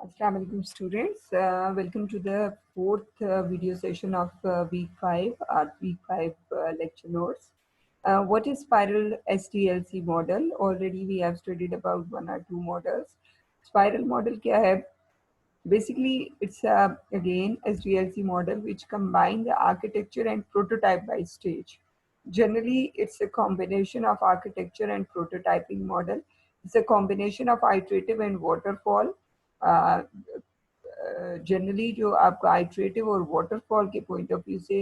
Assalamu alaikum students. Welcome to the fourth video session of week 5, our week 5 lecture notes. What is spiral SDLC model? Already we have studied about one or two models. Spiral model क्या है? Basically, it's again SDLC model which combine the architecture and prototype by stage. Generally, it's a combination of architecture and prototyping model. It's a combination of iterative and waterfall. Uh, generally जो आपका iterative और waterfall के point of view से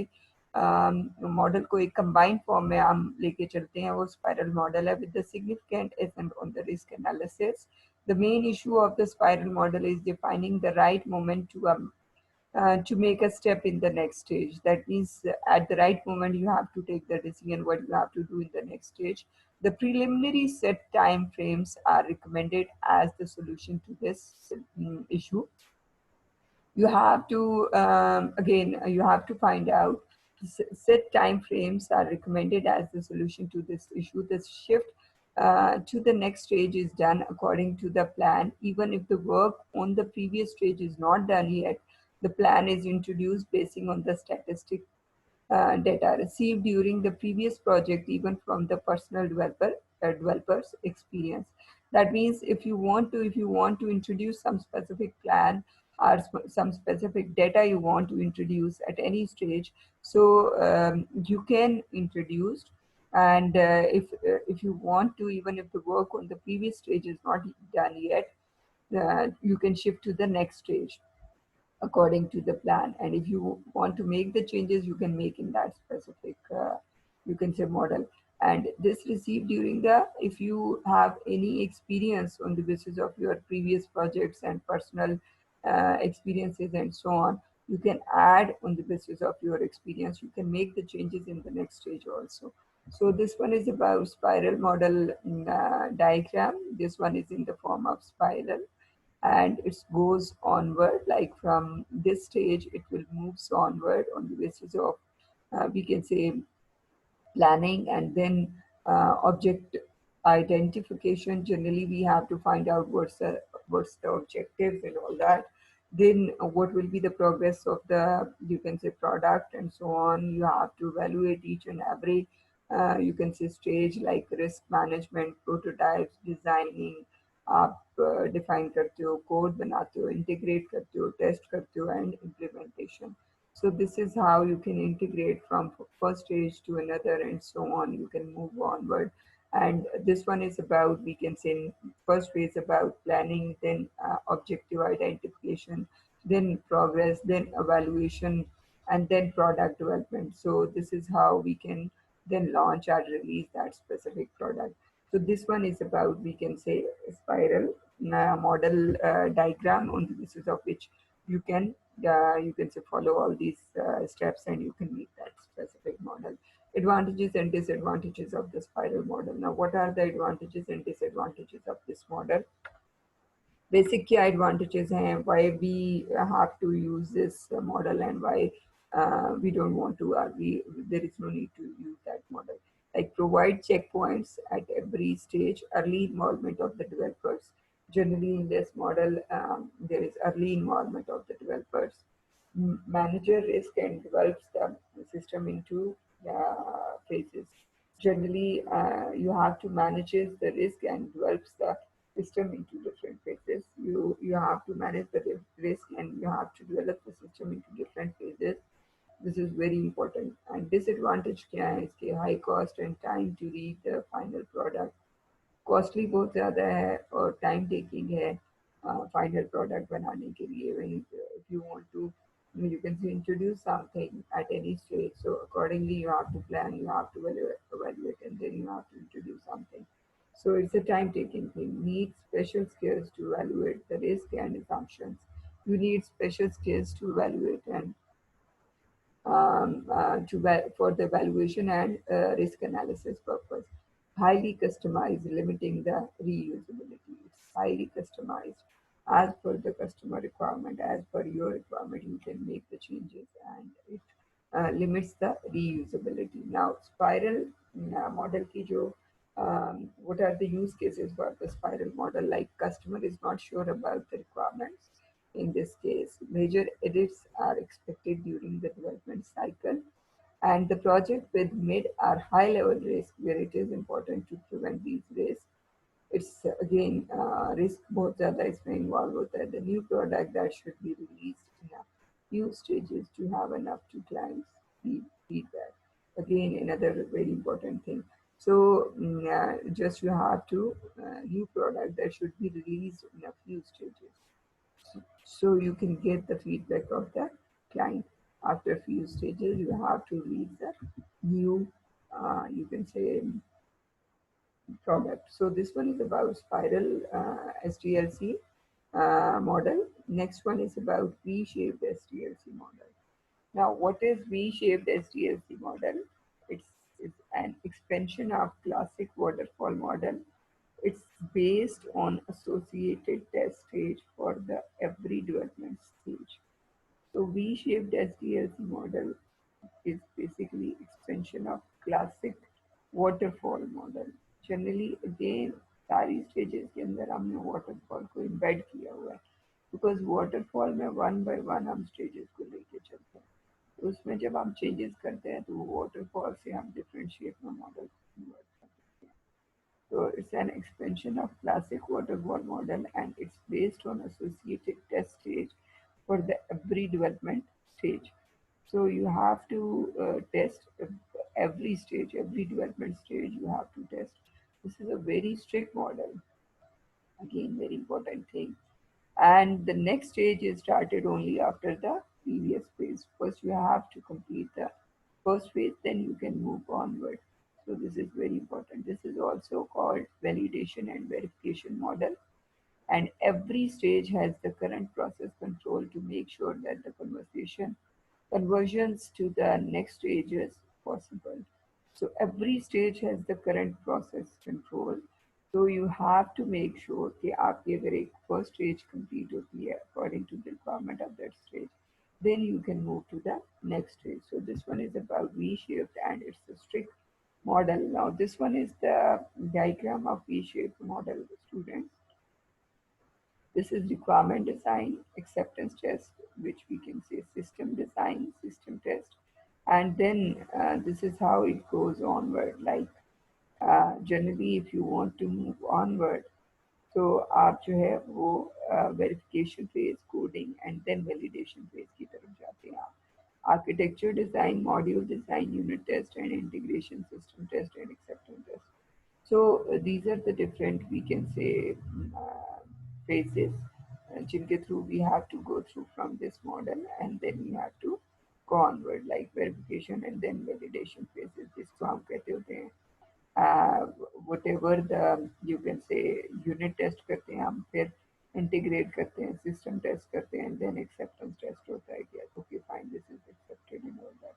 model को एक combined form में हम लेके चलते हैं, वो स्पाइरल मॉडल है with the significant accent on the risk analysis. The main issue of the spiral model is defining the right moment to make a step in the next stage. That means at the right moment you have to take the decision what you have to do in the next stage. The preliminary set time frames are recommended as the solution to this issue. You have to again you have to find out set time frames are recommended as the solution to this issue. This shift to the next stage is done according to the plan even if the work on the previous stage is not done yet. The plan is introduced basing on the statistic data received during the previous project, even from the personal developer's experience. That means if you want to introduce some specific plan or some specific data you want to introduce at any stage, so you can introduce. And if you want to, even if the work on the previous stage is not done yet, you can shift to the next stage according to the plan. And if you want to make the changes, you can make in that specific, you can say model. And this received during the, if you have any experience on the basis of your previous projects and personal experiences and so on, you can add on the basis of your experience, you can make the changes in the next stage also. So this one is about spiral model diagram. This one is in the form of spiral, and it goes onward, like from this stage it will move onward on the basis of we can say planning, and then object identification. Generally we have to find out what's the objectives and all that. Then what will be the progress of the, you can say, product and so on. You have to evaluate each and every you can say stage, like risk management, prototypes, designing. आप define करते हो, code बनाते हो, integrate करते हो, test करते हो, and implementation. So this is how you can integrate from first stage to another and so on. You can move onward. And this one is about, we can say, first phase about planning, then objective identification, then progress, then evaluation, and then product development. So this is how we can then launch or release that specific product. So this one is about, we can say, spiral model diagram on the basis of which you can say follow all these steps and you can make that specific model. Advantages and disadvantages of the spiral model. Now, what are the advantages and disadvantages of this model? Basic key advantages and why we have to use this model, and why we don't want to, or there is no need to use that model. Like provide checkpoints at every stage, early involvement of the developers. Generally in this model, there is early involvement of the developers. Manager risk and develops the system into phases. Generally, you have to manage the risk and develops the system into different phases. You have to manage the risk and you have to develop the system into different phases. This is very important. And disadvantage क्या है इसके, high cost and time to reach the final product. Costly बहुत ज़्यादा है और time taking है final product बनाने के लिए. When if you want to, you can say, introduce something at any stage, so accordingly you have to plan, you have to evaluate, and then you have to introduce something. So it's a time taking thing. Need special skills to evaluate the risk and assumptions. You need special skills to evaluate and for the evaluation and risk analysis purpose. Highly customized, limiting the reusability. It's highly customized as per the customer requirement, as per your requirement. You can make the changes, and it limits the reusability. Now, spiral model ki jo, what are the use cases for the spiral model? Like customer is not sure about the requirements, in this case. Major edits are expected during the development cycle, and the project with mid or high level risk, where it is important to prevent these risks. It's again risk बहुत ज़्यादा इसमें involved होता है. The new product that should be released in a few stages to have enough to clients feedback. Again, another very important thing. So just you have to new product that should be released in a few stages, so you can get the feedback of the client. After a few stages, you have to release the new, you can say, product. So this one is about spiral SDLC model. Next one is about V-shaped SDLC model. Now, what is V-shaped SDLC model? It's an expansion of classic waterfall model. It's based on associated test stage for the every development stage. So V-shaped SDLC model is basically extension of classic waterfall model. Generally again सारी stages के अंदर हमने waterfall को embed किया हुआ है, because waterfall में one by one हम stages को लेके चलते हैं. तो उसमें जब हम changes करते हैं तो waterfall से हम differentiate में model convert करते हैं. So it's an expansion of classic waterfall model, and it's based on associated test stage for the every development stage. So you have to test every stage, every development stage you have to test. This is a very strict model. Again, very important thing. And the next stage is started only after the previous phase. First, you have to complete the first phase, then you can move onward. So this is very important. This is also called validation and verification model, and every stage has the current process control to make sure that the conversions to the next stage is possible. So every stage has the current process control. So you have to make sure कि आपकी अगर एक first stage complete होती है according to the requirement of that stage, then you can move to the next stage. So this one is about V-shaped, and it's a strict model. Now this one is the diagram of V-shaped model, students. This is requirement design, acceptance test, which we can say system design, system test. And then this is how it goes onward. Like generally, if you want to move onward, तो आप जो है वो verification phase, coding and then validation phase की तरफ जाते हैं आप. Architecture design, module design, unit test and integration, system test and acceptance test. So these are the different, we can say, phases जिनके through we have to go through from this model, and then we have to go onward, like verification and then validation phases, जिसको हम कहते होते हैं whatever the, you can say, unit test करते हैं हम, फिर integrate करते हैं, system test करते हैं, and then acceptance test होता है कि okay fine, this is accepted and all that.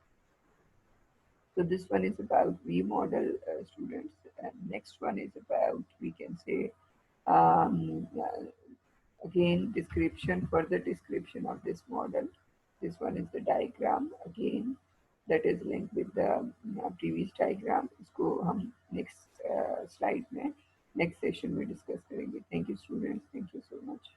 So this one is about V model, students, and next one is about, we can say, um, uh, again description, further description of this model. This one is the diagram again that is linked with the previous diagram. इसको हम next slide में, next session में discuss करेंगे. Thank you, students. Thank you so much.